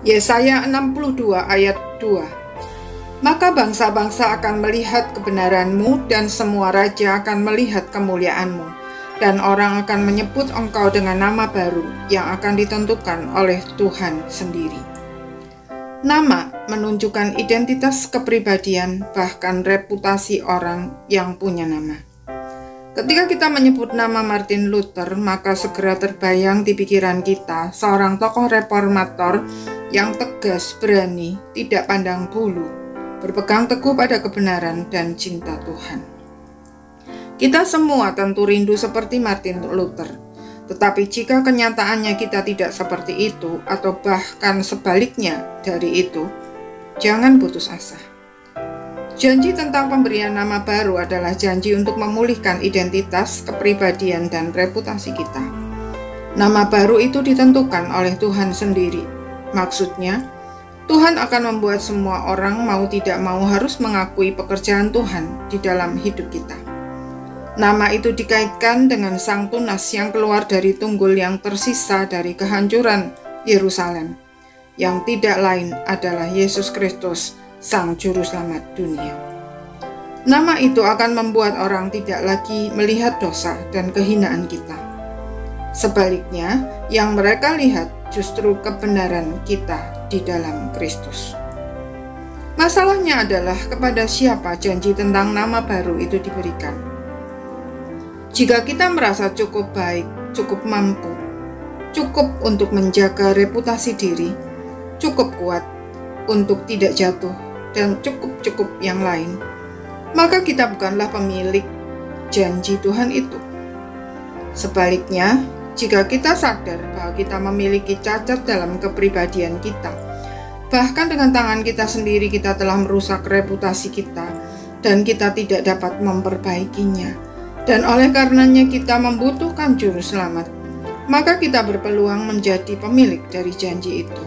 Yesaya 62 ayat 2. Maka bangsa-bangsa akan melihat kebenaran-Mu dan semua raja akan melihat kemuliaan-Mu, dan orang akan menyebut Engkau dengan nama baru yang akan ditentukan oleh Tuhan sendiri. Nama menunjukkan identitas kepribadian, bahkan reputasi orang yang punya nama. Ketika kita menyebut nama Martin Luther, maka segera terbayang di pikiran kita seorang tokoh reformator yang tegas, berani, tidak pandang bulu, berpegang teguh pada kebenaran dan cinta Tuhan. Kita semua tentu rindu seperti Martin Luther, tetapi jika kenyataannya kita tidak seperti itu, atau bahkan sebaliknya dari itu, jangan putus asa. Janji tentang pemberian nama baru adalah janji untuk memulihkan identitas, kepribadian, dan reputasi kita. Nama baru itu ditentukan oleh Tuhan sendiri. Maksudnya, Tuhan akan membuat semua orang mau tidak mau harus mengakui pekerjaan Tuhan di dalam hidup kita. Nama itu dikaitkan dengan Sang Tunas yang keluar dari tunggul yang tersisa dari kehancuran Yerusalem, yang tidak lain adalah Yesus Kristus, Sang Juru Selamat dunia. Nama itu akan membuat orang tidak lagi melihat dosa dan kehinaan kita. Sebaliknya, yang mereka lihat justru kebenaran kita di dalam Kristus. Masalahnya adalah kepada siapa janji tentang nama baru itu diberikan. Jika kita merasa cukup baik, cukup mampu, cukup untuk menjaga reputasi diri, cukup kuat untuk tidak jatuh, dan cukup-cukup yang lain, maka kita bukanlah pemilik janji Tuhan itu. Sebaliknya, jika kita sadar bahwa kita memiliki cacat dalam kepribadian kita, bahkan dengan tangan kita sendiri kita telah merusak reputasi kita, dan kita tidak dapat memperbaikinya, dan oleh karenanya kita membutuhkan juru selamat, maka kita berpeluang menjadi pemilik dari janji itu.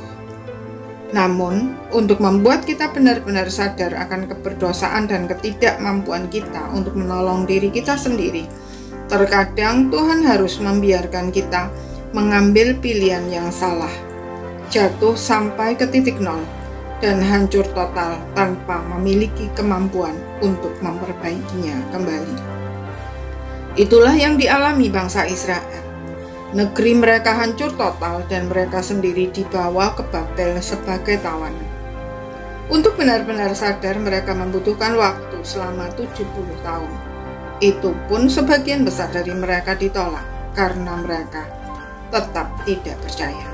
Namun, untuk membuat kita benar-benar sadar akan keberdosaan dan ketidakmampuan kita untuk menolong diri kita sendiri, terkadang Tuhan harus membiarkan kita mengambil pilihan yang salah, jatuh sampai ke titik nol, dan hancur total tanpa memiliki kemampuan untuk memperbaikinya kembali. Itulah yang dialami bangsa Israel. Negeri mereka hancur total dan mereka sendiri dibawa ke Babel sebagai tawanan. Untuk benar-benar sadar mereka membutuhkan waktu selama 70 tahun. Itu pun sebagian besar dari mereka ditolak karena mereka tetap tidak percaya.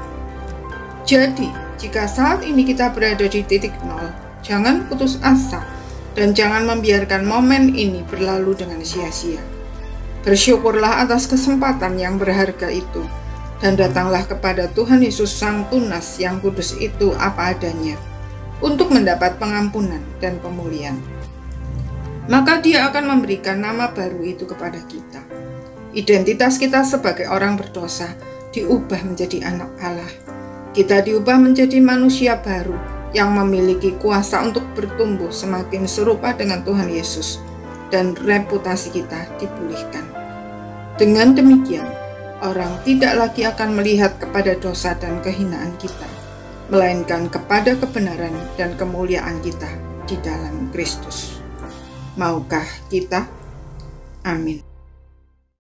Jadi, jika saat ini kita berada di titik nol, jangan putus asa dan jangan membiarkan momen ini berlalu dengan sia-sia. Bersyukurlah atas kesempatan yang berharga itu, dan datanglah kepada Tuhan Yesus Sang Tunas yang kudus itu apa adanya, untuk mendapat pengampunan dan pemulihan. Maka Dia akan memberikan nama baru itu kepada kita. Identitas kita sebagai orang berdosa diubah menjadi anak Allah. Kita diubah menjadi manusia baru yang memiliki kuasa untuk bertumbuh semakin serupa dengan Tuhan Yesus, dan reputasi kita dipulihkan. Dengan demikian, orang tidak lagi akan melihat kepada dosa dan kehinaan kita, melainkan kepada kebenaran dan kemuliaan kita di dalam Kristus. Maukah kita? Amin.